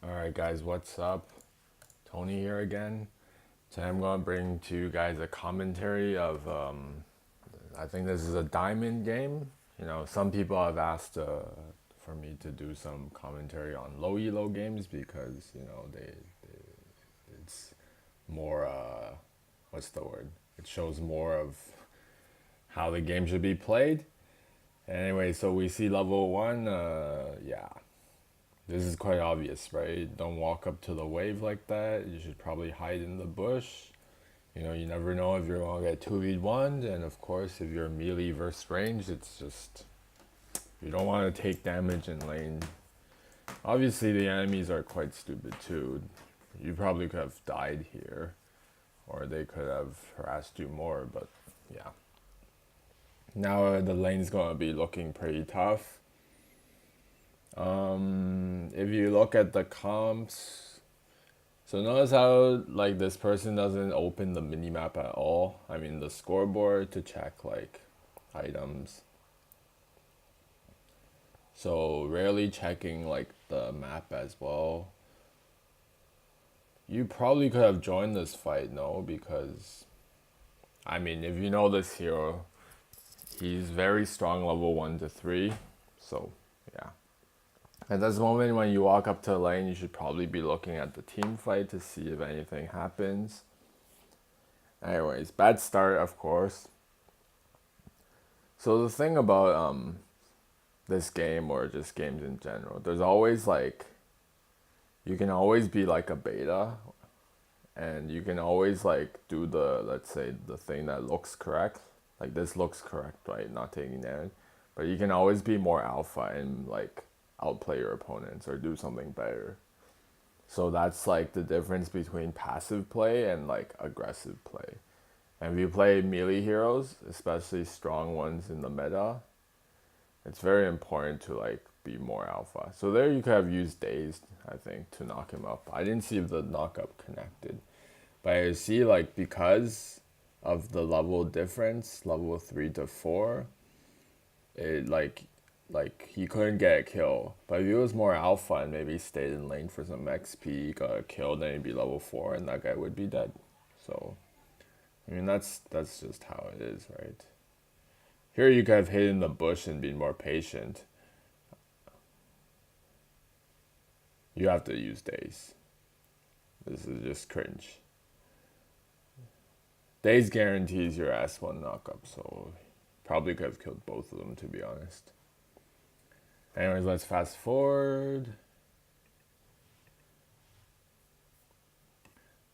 Alright guys, what's up? Tony here again. Today I'm going to bring to you guys a commentary of, I think this is a diamond game. You know, some people have asked for me to do some commentary on low elo games because, you know, it's more, what's the word? It shows more of how the game should be played. Anyway, so we see level 1, yeah. This is quite obvious, right? Don't walk up to the wave like that. You should probably hide in the bush. You know, you never know if you're going to get 2v1'd. And of course, if you're melee versus range, it's just, you don't want to take damage in lane. Obviously, the enemies are quite stupid too. You probably could have died here, or they could have harassed you more, but yeah. Now the lane's going to be looking pretty tough. If you look at the comps, so notice how like this person doesn't open the minimap at all. I mean the scoreboard to check like items. So rarely checking like the map as well. You probably could have joined this fight, no, because I mean if you know this hero, he's very strong level 1 to 3. So yeah. At this moment when you walk up to the lane, you should probably be looking at the team fight to see if anything happens. Anyways, bad start, of course. So the thing about this game, or just games in general, there's always like, you can always be like a beta, and you can always like do the, let's say, the thing that looks correct. Like this looks correct, right? Not taking damage. But you can always be more alpha and like outplay your opponents or do something better. So that's like the difference between passive play and like aggressive play. And if you play melee heroes, especially strong ones in the meta, it's very important to like be more alpha. So there you could have used daze, I think, to knock him up. I didn't see if the knockup connected. But I see like because of the level difference, level 3 to 4, it like he couldn't get a kill. But if he was more alpha and maybe stayed in lane for some XP, got a kill, then he'd be level 4 and that guy would be dead. So I mean that's just how it is, right? Here you could have hid in the bush and been more patient. You have to use daze. This is just cringe. Daze guarantees your ass one knockup, so probably could have killed both of them, to be honest. Anyways, let's fast forward.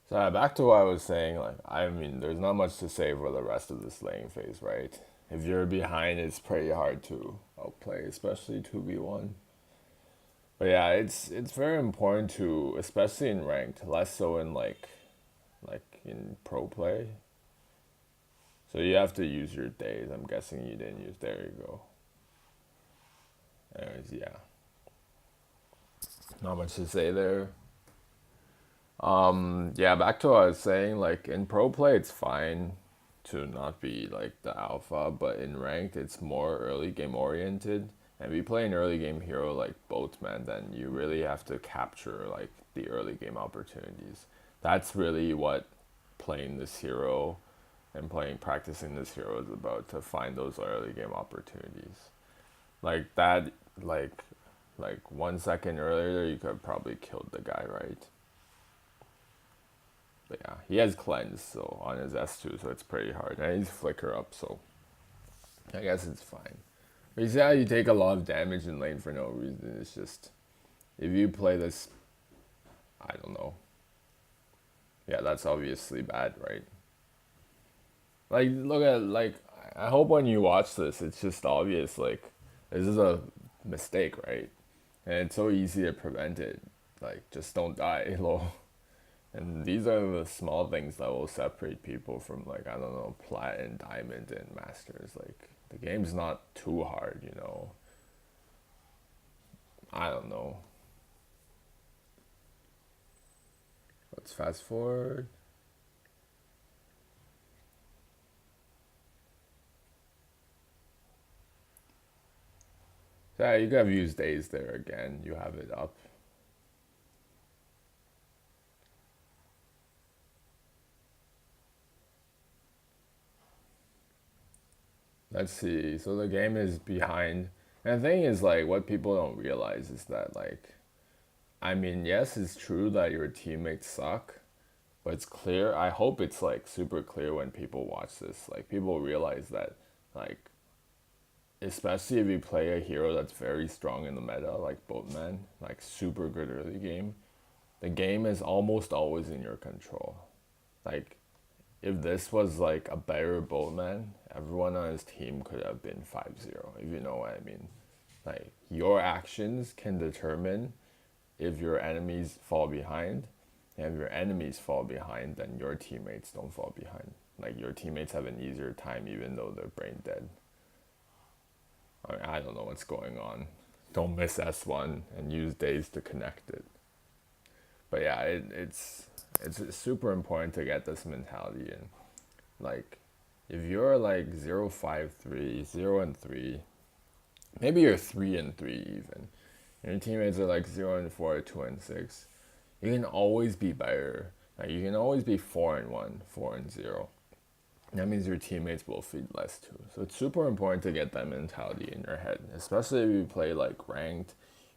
So back to what I was saying, like, I mean, there's not much to say for the rest of this lane phase, right? If you're behind, it's pretty hard to outplay, especially 2v1. But yeah, it's very important to, especially in ranked, less so in like in pro play. So you have to use your daze. I'm guessing you didn't use, there you go. Anyways, yeah. Not much to say there. Yeah, back to what I was saying, like in pro play it's fine to not be like the alpha, but in ranked it's more early game oriented. And if you play an early game hero like Boatman, then you really have to capture like the early game opportunities. That's really what playing this hero and practicing this hero is about, to find those early game opportunities. Like that, like 1 second earlier you could have probably killed the guy, right? But yeah, he has cleanse so on his S2, so it's pretty hard. And he's flicker up, so I guess it's fine. But you see how you take a lot of damage in lane for no reason. It's just, if you play this, I don't know. Yeah, that's obviously bad, right? Like, look at, like, I hope when you watch this, it's just obvious, like, this is a mistake, right? And it's so easy to prevent it. Like, just don't die, lol. And these are the small things that will separate people from, like, I don't know, plat and diamond and masters. Like, the game's not too hard, you know. I don't know. Let's fast forward. So yeah, you could have used daze there again. You have it up. Let's see. So the game is behind. And the thing is, like, what people don't realize is that, like, I mean, yes, it's true that your teammates suck, but it's clear. I hope it's, like, super clear when people watch this. Like, people realize that, like, especially if you play a hero that's very strong in the meta, like Boatman, like, super good early game, the game is almost always in your control. Like, if this was like a better Boatman, everyone on his team could have been 5-0, if you know what I mean. Like, your actions can determine if your enemies fall behind, and if your enemies fall behind, then your teammates don't fall behind. Like, your teammates have an easier time even though they're brain dead. I mean, I don't know what's going on. Don't miss S1 and use daze to connect it. But yeah, it's super important to get this mentality in. Like, if you're like 0-5-3, 0-3, maybe you're 3-3 even, and your teammates are like 0-4, 2-6, you can always be better. Like, you can always be 4-1, 4-0. That means your teammates will feed less too. So it's super important to get that mentality in your head, especially if you play like ranked,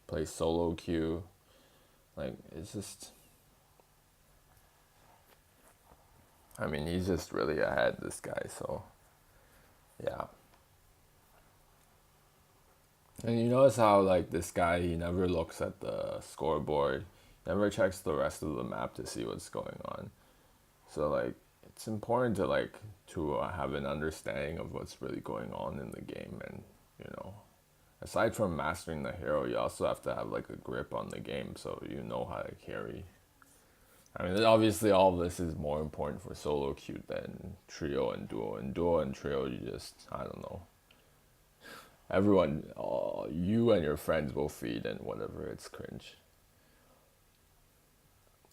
play solo queue. Like, it's just, I mean, he's just really ahead, this guy, so yeah. And you notice how, like, this guy, he never looks at the scoreboard, never checks the rest of the map to see what's going on. So, like, it's important to, like, to have an understanding of what's really going on in the game. And, you know, aside from mastering the hero, you also have to have, like, a grip on the game so you know how to carry. I mean, obviously all of this is more important for solo queue than trio and duo. In duo and trio, you just, I don't know. Everyone, you and your friends will feed and whatever, it's cringe.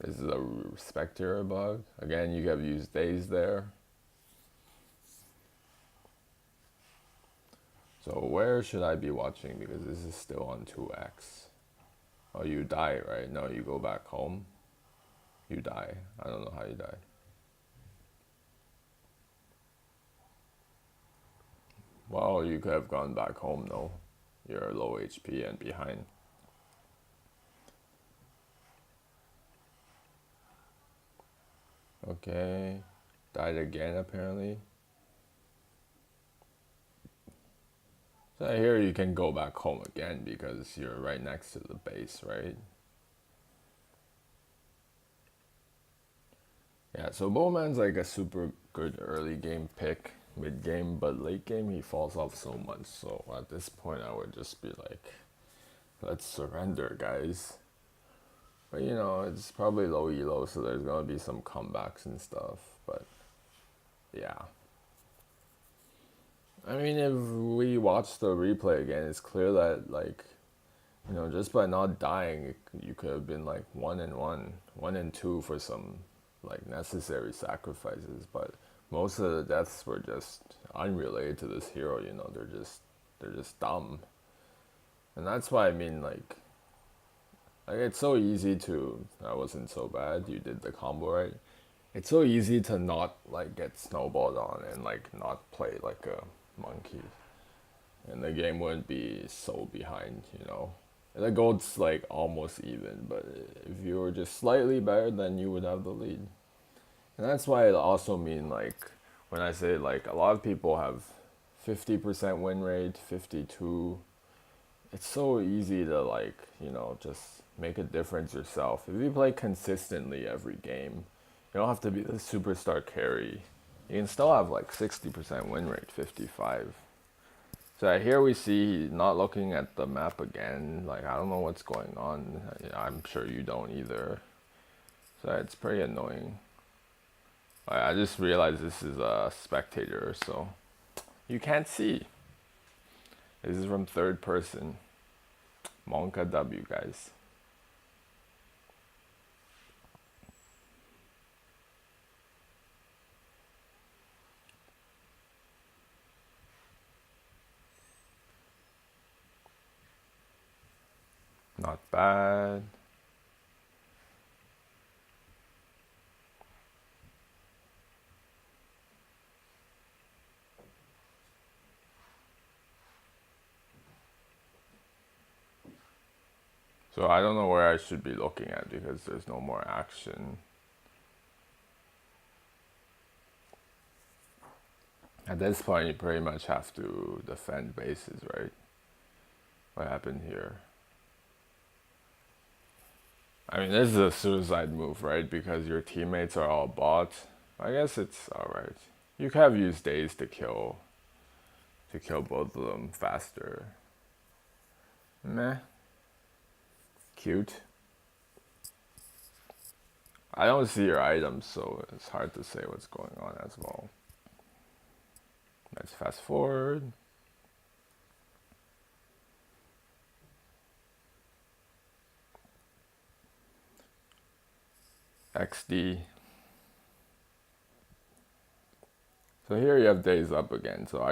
This is a Spectre bug. Again, you have used daze there. So where should I be watching? Because this is still on 2x. Oh, you die, right? No, you go back home. You die. I don't know how you die. Well, you could have gone back home though. You're low HP and behind. Okay. Died again apparently. So here you can go back home again because you're right next to the base, right? Yeah, so Bowman's like a super good early game pick, mid game, but late game he falls off so much. So at this point I would just be like, let's surrender, guys. But you know, it's probably low elo, so there's gonna be some comebacks and stuff. But yeah. I mean, if we watch the replay again, it's clear that, like, you know, just by not dying, you could have been like 1-1, 1-2 for some like necessary sacrifices. But most of the deaths were just unrelated to this hero. You know, they're just dumb, and that's why I mean, like it's so easy to. That wasn't so bad. You did the combo right. It's so easy to not like get snowballed on and like not play like a monkey, and the game wouldn't be so behind. You know. The gold's like almost even, but if you were just slightly better, then you would have the lead. And that's why it also mean, like, when I say like a lot of people have 50% win rate, 52, it's so easy to, like, you know, just make a difference yourself. If you play consistently every game, you don't have to be the superstar carry. You can still have like 60% win rate, 55. So here we see not looking at the map again. Like, I don't know what's going on. I'm sure you don't either. So it's pretty annoying. I just realized this is a spectator, so you can't see. This is from third person. Monka W, guys. Not bad. So I don't know where I should be looking at because there's no more action. At this point, you pretty much have to defend bases, right? What happened here? I mean, this is a suicide move, right? Because your teammates are all bots. I guess it's alright. You could have used daze to kill both of them faster. Meh. Cute. I don't see your items, so it's hard to say what's going on as well. Let's fast forward. XD. So here you have daze up again. So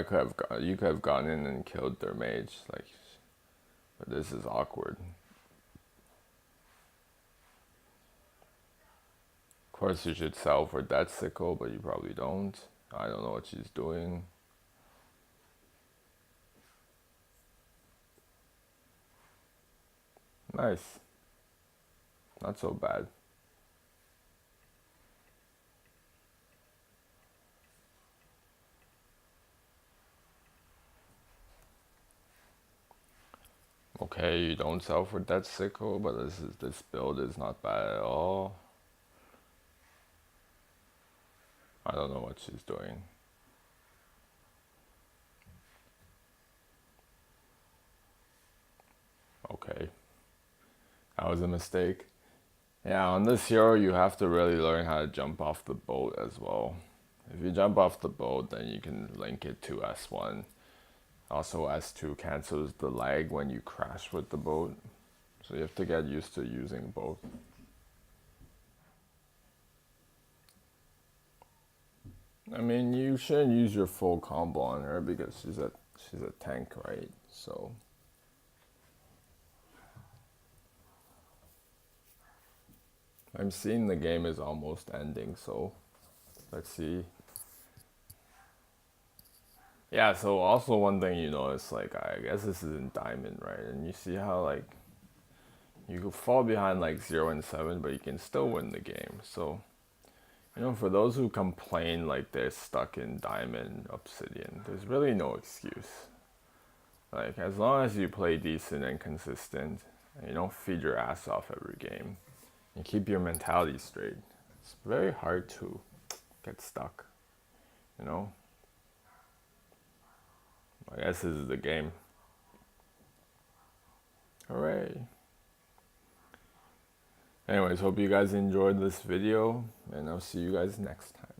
you could have gone in and killed their mage, like, but this is awkward. Of course, you should sell for that sickle, but you probably don't. I don't know what she's doing. Nice. Not so bad. Okay, you don't sell for that sickle, but this build is not bad at all. I don't know what she's doing. Okay. That was a mistake. Yeah, on this hero, you have to really learn how to jump off the boat as well. If you jump off the boat, then you can link it to S1. Also, S2 cancels the lag when you crash with the boat. So you have to get used to using both. I mean, you shouldn't use your full combo on her because she's a tank, right? So I'm seeing the game is almost ending, so let's see. Yeah, so also one thing you notice, like, I guess this is in Diamond, right? And you see how, like, you could fall behind like 0-7, but you can still win the game. So, you know, for those who complain like they're stuck in Diamond Obsidian, there's really no excuse. Like, as long as you play decent and consistent, and you don't feed your ass off every game, and keep your mentality straight, it's very hard to get stuck, you know? I guess this is the game. Hooray. Anyways, hope you guys enjoyed this video, and I'll see you guys next time.